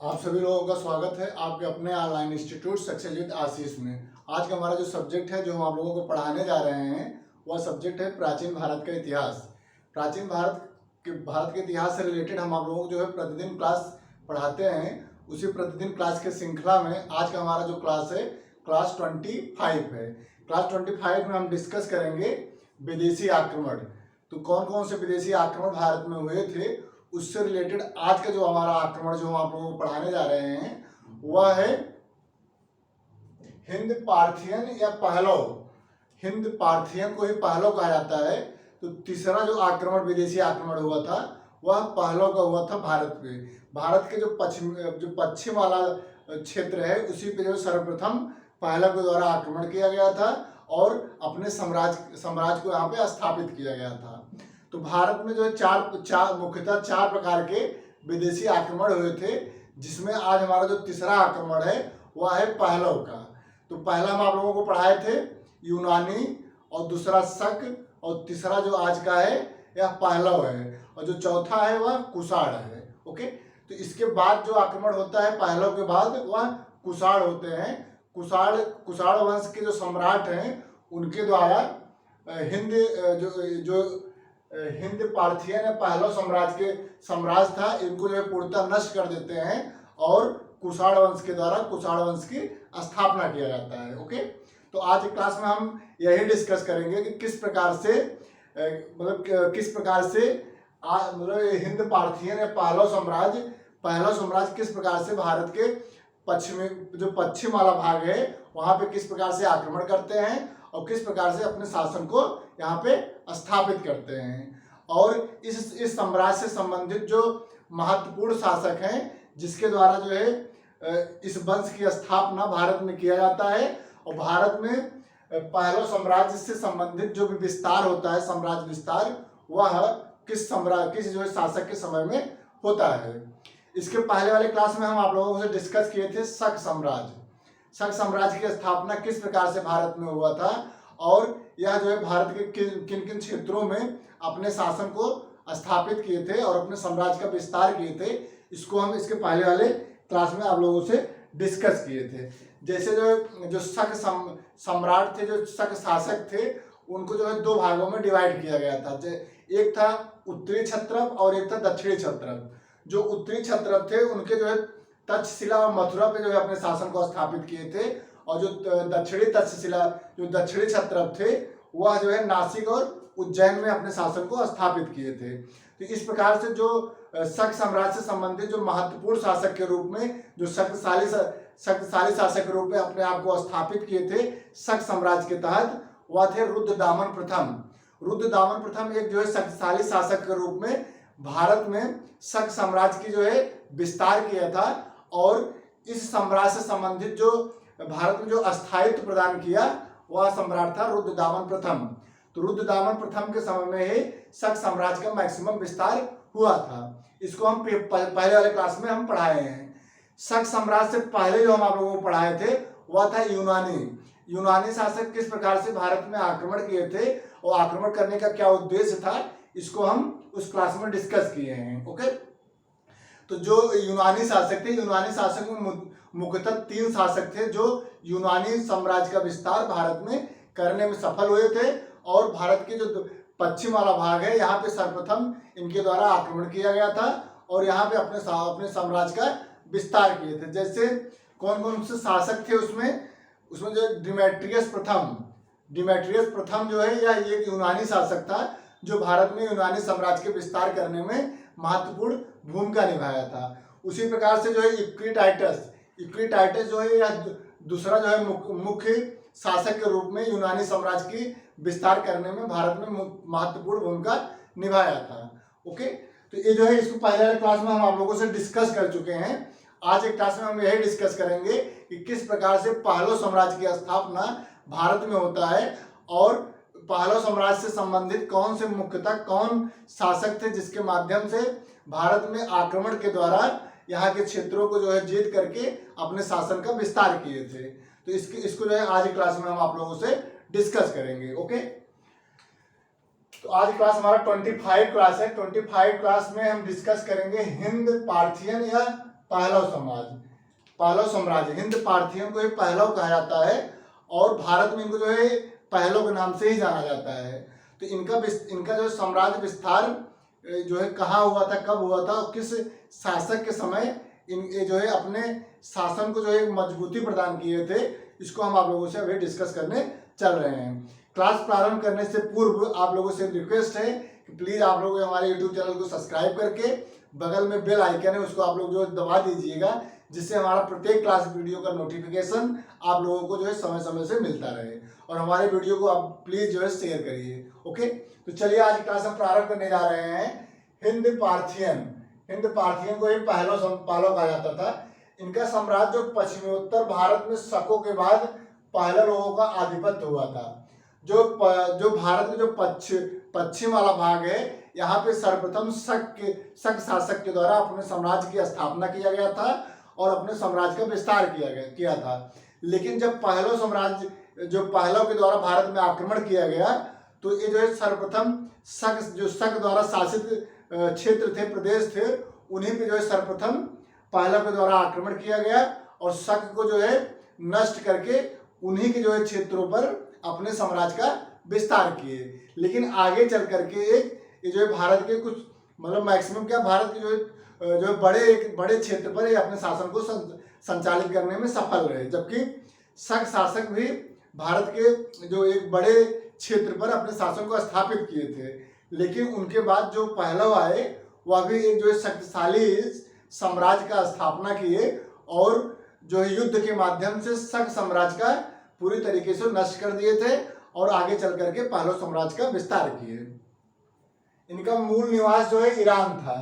आप सभी लोगों का स्वागत है आपके अपने ऑनलाइन इंस्टीट्यूट सक्सेस विद आशीष में। आज का हमारा जो सब्जेक्ट है जो हम आप लोगों को पढ़ाने जा रहे हैं वह सब्जेक्ट है प्राचीन भारत का इतिहास। प्राचीन भारत के इतिहास से रिलेटेड हम आप लोगों को जो है प्रतिदिन क्लास पढ़ाते हैं। उसी प्रतिदिन क्लास के श्रृंखला में आज का हमारा जो क्लास है क्लास 25 है। क्लास 25 में हम डिस्कस करेंगे विदेशी आक्रमण। तो कौन कौन से विदेशी आक्रमण भारत में हुए थे उससे रिलेटेड आज का जो हमारा आक्रमण जो हम आप लोगों को पढ़ाने जा रहे हैं वह है हिंद पार्थियन या पहलव। हिंद पार्थियन को ही पहलव कहा जाता है। तो तीसरा जो आक्रमण विदेशी आक्रमण हुआ था वह पहलव का हुआ था भारत पे। भारत के जो पश्चिम वाला क्षेत्र है उसी पे जो सर्वप्रथम पहलव के द्वारा आक्रमण किया गया था और अपने साम्राज्य को यहाँ पे स्थापित किया गया था। तो भारत में जो है मुख्यतः चार प्रकार के विदेशी आक्रमण हुए थे, जिसमें आज हमारा जो तीसरा आक्रमण है वह है पहलव का। तो पहला हम आप लोगों को पढ़ाए थे यूनानी, और दूसरा शक, और तीसरा जो आज का है यह पहलव है, और जो चौथा है वह कुषाण है। ओके, तो इसके बाद जो आक्रमण होता है पहलव के बाद वह कुषाण होते हैं। कुषाण वंश के जो सम्राट हैं उनके द्वारा हिंद पार्थियन या पहलव साम्राज्य था, इनको जो है पूर्णतः नष्ट कर देते हैं और कुषाण वंश के द्वारा कुषाण वंश की स्थापना किया जाता है। ओके, तो आज की क्लास में हम यही डिस्कस करेंगे कि किस प्रकार से हिंद पार्थियन या पहलव साम्राज्य किस प्रकार से भारत के पश्चिम वाला भाग है वहां पे किस प्रकार से आक्रमण करते हैं और किस प्रकार से अपने शासन को यहाँ पे स्थापित करते हैं। और इस साम्राज्य से संबंधित जो महत्वपूर्ण शासक हैं जिसके द्वारा जो है इस वंश की स्थापना भारत में किया जाता है, और भारत में पहलव साम्राज्य से संबंधित जो भी विस्तार होता है साम्राज्य विस्तार वह किस जो है शासक के समय में होता है। इसके पहले वाले क्लास में हम आप लोगों से डिस्कस किए थे शक साम्राज्य की स्थापना किस प्रकार से भारत में हुआ था, और यह जो है भारत के किन किन क्षेत्रों में अपने शासन को स्थापित किए थे और अपने साम्राज्य का विस्तार किए थे। इसको हम इसके पहले वाले क्लास में आप लोगों से डिस्कस किए थे। जैसे जो शक सम्राट थे, जो शक शासक थे, उनको जो है दो भागों में डिवाइड किया गया था। एक था उत्तरी क्षत्रप और एक था दक्षिणी क्षत्रप। जो उत्तरी क्षत्रप थे उनके जो है तक्षशिला और मथुरा पे जो है अपने शासन को स्थापित किए थे, और जो दक्षिणी क्षत्रप थे वह जो है नासिक और उज्जैन में अपने शासन को स्थापित किए थे। तो इस प्रकार से जो शक साम्राज्य से संबंधित जो महत्वपूर्ण शासक के रूप में जो शक्तिशाली शासक के रूप में अपने आप को स्थापित किए थे शक साम्राज्य के तहत, वह थे रुद्रदामन प्रथम एक जो है शक्तिशाली शासक के रूप में भारत में शक साम्राज्य की जो है विस्तार किया था, और इस साम्राज्य से संबंधित जो भारत में जो अस्थायित्व प्रदान किया वह सम्राट था रुद्रदामन प्रथम। तो रुद्रदामन प्रथम के समय में ही शक साम्राज्य का मैक्सिमम विस्तार हुआ था। इसको हम पहले वाले क्लास में हम पढ़ाए हैं। शक साम्राज्य से पहले जो हम आप लोगों को पढ़ाए थे वह था यूनानी शासक किस प्रकार से भारत में आक्रमण किए थे और आक्रमण करने का क्या उद्देश्य था, इसको हम उस क्लास में डिस्कस किए हैं। ओके, तो जो यूनानी शासक में मुख्यतः 3 शासक थे जो यूनानी साम्राज्य का विस्तार भारत में करने में सफल हुए थे, और भारत के जो पश्चिम वाला भाग है यहाँ पे सर्वप्रथम इनके द्वारा आक्रमण किया गया था और यहाँ पे अपने साम्राज्य का विस्तार किए थे। जैसे कौन कौन से शासक थे उसमें जो डिमेट्रियस प्रथम जो है यह एक यूनानी शासक था जो भारत में यूनानी साम्राज्य के विस्तार करने में महत्वपूर्ण भूमिका निभाया था। उसी प्रकार से जो है इक्विटाइटस जो है यह दूसरा जो है मुख्य शासक के रूप में यूनानी साम्राज्य की विस्तार करने में भारत में महत्वपूर्ण भूमिका निभाया था। ओके, तो ये जो है इसको पहले वाले क्लास में हम आप लोगों से डिस्कस कर चुके हैं। आज एक क्लास में हम यही डिस्कस करेंगे कि किस प्रकार से पहलव साम्राज्य की स्थापना भारत में होता है, और पहलव साम्राज्य से संबंधित कौन शासक थे जिसके माध्यम से भारत में आक्रमण के द्वारा यहाँ के क्षेत्रों को जो है जीत करके अपने शासन का विस्तार किए थे। तो इसको जो है आज की क्लास में हम आप लोगों से डिस्कस करेंगे। ओके, तो आज क्लास हमारा 25 क्लास है। 25 क्लास में हम डिस्कस करेंगे हिंद पार्थियन या पहलव समाज, पहलव साम्राज्य, हिंद पार्थियन को ही पहलव कहा जाता है और भारत में इनको जो है पहलव के नाम से ही जाना जाता है। तो इनका जो साम्राज्य विस्तार जो है कहाँ हुआ था, कब हुआ था, किस शासक के समय ये जो है अपने शासन को जो है मजबूती प्रदान किए थे, इसको हम आप लोगों से अभी डिस्कस करने चल रहे हैं। क्लास प्रारंभ करने से पूर्व आप लोगों से रिक्वेस्ट है कि प्लीज़ आप लोग हमारे यूट्यूब चैनल को सब्सक्राइब करके बगल में बेल आइकन है उसको आप लोग जो दबा दीजिएगा, जिससे हमारा प्रत्येक क्लास वीडियो का नोटिफिकेशन आप लोगों को जो है समय समय से मिलता रहे। और हमारे वीडियो को आप प्लीज़ जो है शेयर करिए। ओके, तो चलिए आज क्लास हम प्रारंभ करने जा रहे हैं। हिंद पार्थियन को ही पहलव कहा जाता था। इनका साम्राज्य जो पश्चिमोत्तर भारत में शकों के बाद पहले लोगों का आधिपत्य हुआ था। जो भारत में जो पश्चिम वाला भाग है, यहाँ पे सर्वप्रथम शक शासक के द्वारा अपने साम्राज्य की स्थापना किया गया था और अपने साम्राज्य का विस्तार किया था। लेकिन जब पहलव के द्वारा भारत में आक्रमण किया गया, तो ये जो है सर्वप्रथम शक द्वारा शासित क्षेत्र थे, प्रदेश थे, उन्हीं पे जो है सर्वप्रथम पहलव के द्वारा आक्रमण किया गया और शक को जो है नष्ट करके उन्हीं के जो है क्षेत्रों पर अपने साम्राज्य का विस्तार किए। लेकिन आगे चल करके ये जो है भारत के कुछ मतलब मैक्सिमम क्या भारत के जो बड़े क्षेत्र पर ये अपने शासन को संचालित करने में सफल रहे, जबकि शक शासक भी भारत के जो एक बड़े क्षेत्र पर अपने शासन को स्थापित किए थे। लेकिन उनके बाद जो पहलव आए वह भी एक जो है शक्तिशाली साम्राज्य का स्थापना किए और जो है युद्ध के माध्यम से शक साम्राज्य का पूरी तरीके से नष्ट कर दिए थे और आगे चल करके पहलव साम्राज्य का विस्तार किए। इनका मूल निवास जो है ईरान था।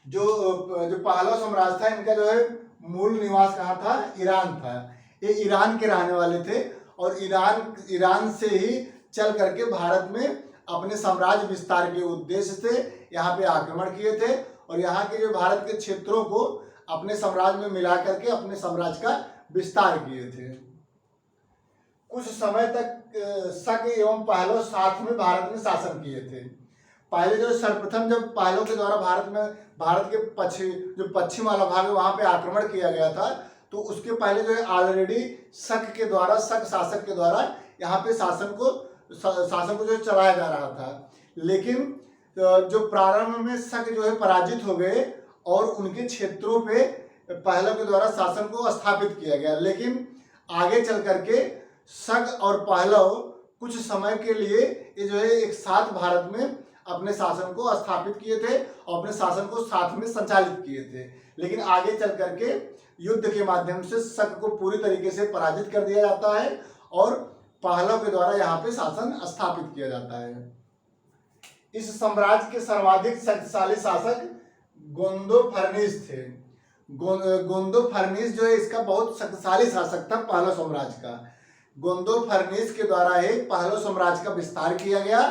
जो पहलव साम्राज्य था, इनका जो है मूल निवास कहाँ था, ईरान था। ये ईरान के रहने वाले थे और ईरान से ही चल करके भारत में अपने साम्राज्य विस्तार के उद्देश्य से यहाँ पे आक्रमण किए थे और यहाँ के जो भारत के क्षेत्रों को अपने साम्राज्य में मिला करके अपने साम्राज्य का विस्तार किए थे। कुछ समय तक शक एवं पहलव साथ में भारत में शासन किए थे। पहले जो सर्वप्रथम जब पहलव के द्वारा भारत के पश्चिम वाला भाग है वहाँ पे आक्रमण किया गया था, तो उसके पहले जो है ऑलरेडी शक शासक के द्वारा यहाँ पे शासन को जो चलाया जा रहा था। लेकिन जो प्रारंभ में शक जो है पराजित हो गए और उनके क्षेत्रों पे पहलव के द्वारा शासन को स्थापित किया गया। लेकिन आगे चल करके शक और पहलव कुछ समय के लिए ये जो है एक साथ भारत में अपने शासन को स्थापित किए थे और अपने शासन को साथ में संचालित किए थे। लेकिन आगे चल करके युद्ध के माध्यम से शक को पूरी तरीके से पराजित कर दिया जाता है और पहलव के द्वारा यहाँ पे शासन स्थापित किया जाता है। इस साम्राज्य के सर्वाधिक शक्तिशाली शासक गोंदो फर्निस थे। गोंदो फर्निस जो है इसका बहुत शक्तिशाली शासक था पहलव साम्राज्य का। गोंदो फर्निस के द्वारा ही पहलव साम्राज्य का विस्तार किया गया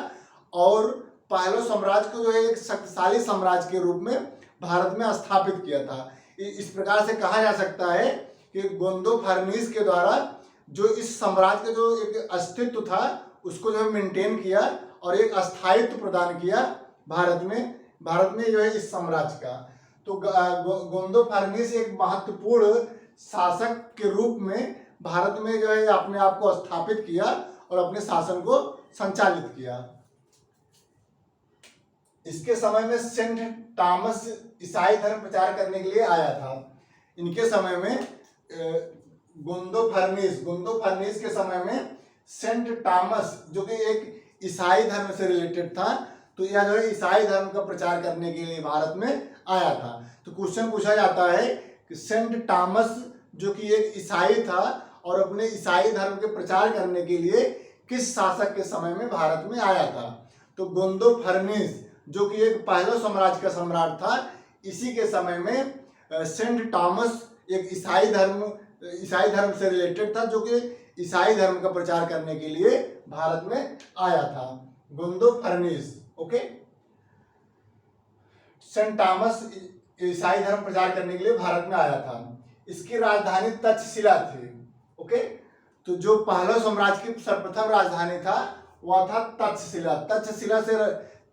और पहलव साम्राज्य को जो है एक शक्तिशाली साम्राज्य के रूप में भारत में स्थापित किया था। इस प्रकार से कहा जा सकता है कि गोंदो फर्निस के द्वारा जो इस साम्राज्य का जो एक अस्तित्व था उसको जो है मेंटेन किया और एक स्थायित्व प्रदान किया भारत में जो है इस साम्राज्य का। तो गोंदो फर्निस एक महत्वपूर्ण शासक के रूप में भारत में जो है अपने आप को स्थापित किया और अपने शासन को संचालित किया। इसके समय में सेंट टॉमस ईसाई धर्म प्रचार करने के लिए आया था। इनके समय में गोंदो फर्निस के समय में सेंट टॉमस जो कि एक ईसाई धर्म से रिलेटेड था, तो यह जो है ईसाई धर्म का प्रचार करने के लिए भारत में आया था। तो क्वेश्चन पूछा जाता है कि सेंट टॉमस जो कि एक ईसाई था और अपने ईसाई धर्म के प्रचार करने के लिए किस शासक के समय में भारत में आया था। तो गोंदो फर्निस जो कि एक पहलव साम्राज्य का सम्राट था, इसी के समय में सेंट टॉमस एक ईसाई धर्म से रिलेटेड था जो कि ईसाई धर्म का प्रचार करने के लिए भारत में आया था। गोंदो फर्निस, ओके। सेंट टॉमस ईसाई धर्म प्रचार करने के लिए भारत में आया था। इसकी राजधानी तक्षशिला थी, ओके। तो जो पहलव साम्राज्य की सर्वप्रथम राजधानी था वह था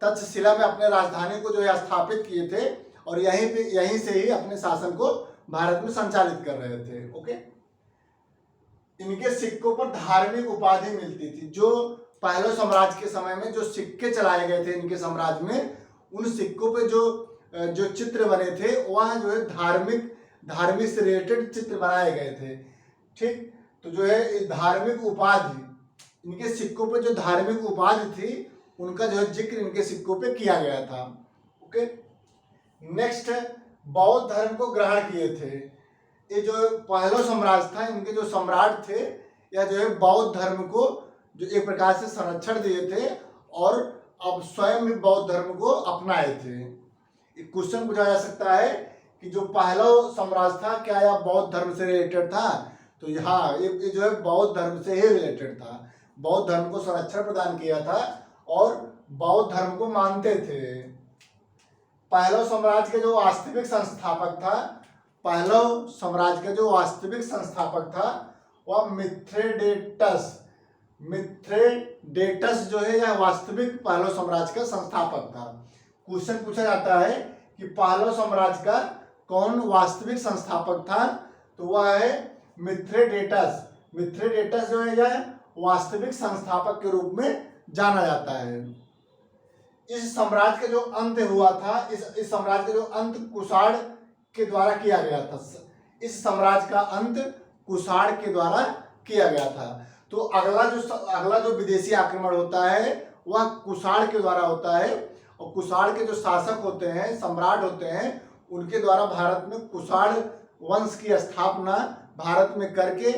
तक्षशिला में अपने राजधानी को जो है स्थापित किए थे और यहीं से ही अपने शासन को भारत में संचालित कर रहे थे। ओके, इनके सिक्कों पर धार्मिक उपाधि मिलती थी। जो पहले साम्राज्य के समय में जो सिक्के चलाए गए थे इनके साम्राज्य में, उन सिक्कों पे जो चित्र बने थे वह जो है धार्मिक से रिलेटेड चित्र बनाए गए थे। ठीक, तो जो है धार्मिक उपाधि, इनके सिक्कों पे जो धार्मिक उपाधि थी उनका जो है जिक्र इनके सिक्कों पे किया गया था। ओके, नेक्स्ट बौद्ध धर्म को ग्रहण किए थे। ये जो पहला साम्राज्य था, इनके जो सम्राट थे या जो है बौद्ध धर्म को जो एक प्रकार से संरक्षण दिए थे और अब स्वयं भी बौद्ध धर्म को अपनाए थे। एक क्वेश्चन पूछा जा सकता है कि जो पहला साम्राज्य था क्या यह बौद्ध धर्म से रिलेटेड था? तो यहाँ ये जो है बौद्ध धर्म से ही रिलेटेड था। बौद्ध धर्म को संरक्षण प्रदान किया था और बौद्ध धर्म को मानते थे। पहला साम्राज्य के जो वास्तविक संस्थापक था, पहला साम्राज्य का जो वास्तविक संस्थापक था वह मिथ्रेडेटस जो है यह वास्तविक पहला साम्राज्य का संस्थापक था। क्वेश्चन पूछा जाता है कि पहला साम्राज्य का कौन वास्तविक संस्थापक था? तो वह है मिथ्रेडेटस। मिथ्रेडेटस जो है यह वास्तविक संस्थापक के रूप में जाना जाता है। इस साम्राज्य का जो अंत हुआ था, इस साम्राज्य का जो अंत कुषाण के द्वारा किया गया था। इस साम्राज्य का अंत कुषाण के द्वारा किया गया था। तो अगला जो विदेशी आक्रमण होता है वह कुषाण के द्वारा होता है और कुषाण के जो शासक होते हैं, सम्राट होते हैं, उनके द्वारा भारत में कुषाण वंश की स्थापना भारत में करके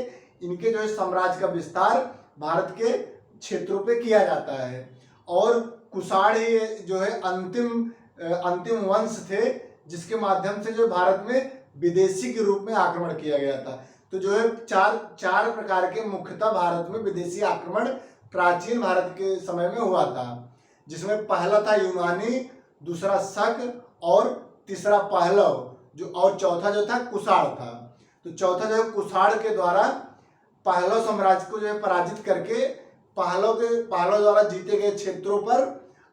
इनके जो है साम्राज्य का विस्तार भारत के क्षेत्रों पे किया जाता है। और कुषाण ही जो है अंतिम वंश थे जिसके माध्यम से जो भारत में विदेशी के रूप में आक्रमण किया गया था। तो जो है चार प्रकार के मुख्यतः भारत में विदेशी आक्रमण प्राचीन भारत के समय में हुआ था, जिसमें पहला था यूनानी, दूसरा शक और तीसरा पहलव और चौथा जो था कुषाण था। तो चौथा जो है कुषाण के द्वारा पहलव साम्राज्य को जो है पराजित करके पहलव द्वारा जीते गए क्षेत्रों पर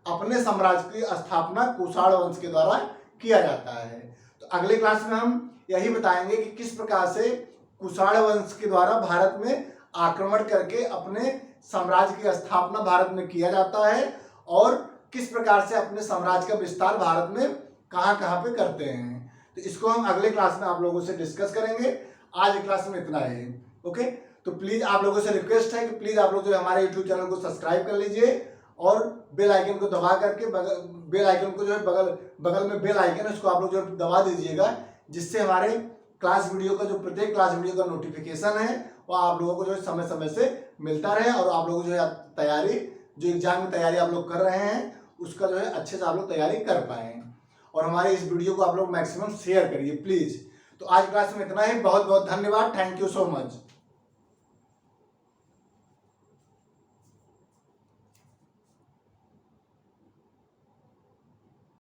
अपने साम्राज्य की स्थापना कुषाण वंश के द्वारा किया जाता है। तो अगले क्लास में हम यही बताएंगे कि किस प्रकार से कुषाण वंश के द्वारा भारत में आक्रमण करके अपने साम्राज्य की स्थापना भारत में किया जाता है और किस प्रकार से अपने साम्राज्य का विस्तार भारत में कहाँ पे करते हैं। तो इसको हम अगले क्लास में आप लोगों से डिस्कस करेंगे। आज क्लास में इतना ही। ओके, तो प्लीज़ आप लोगों से रिक्वेस्ट है कि प्लीज़ आप लोग जो हमारे यूट्यूब चैनल को सब्सक्राइब कर लीजिए और बेल आइकन को दबा करके बेल आइकन को जो है बगल में बेल आइकन है उसको आप लोग जो दबा दीजिएगा, जिससे हमारे क्लास वीडियो का जो प्रत्येक क्लास वीडियो का नोटिफिकेशन है वो आप लोगों को जो है समय समय से मिलता रहे और आप लोग जो है जो एग्जाम की तैयारी आप लोग कर रहे हैं उसका जो है अच्छे से आप लोग तैयारी कर पाएँ। और हमारे इस वीडियो को आप लोग मैक्सिमम शेयर करिए प्लीज़। तो आज क्लास में इतना ही। बहुत बहुत धन्यवाद। Thank you so much.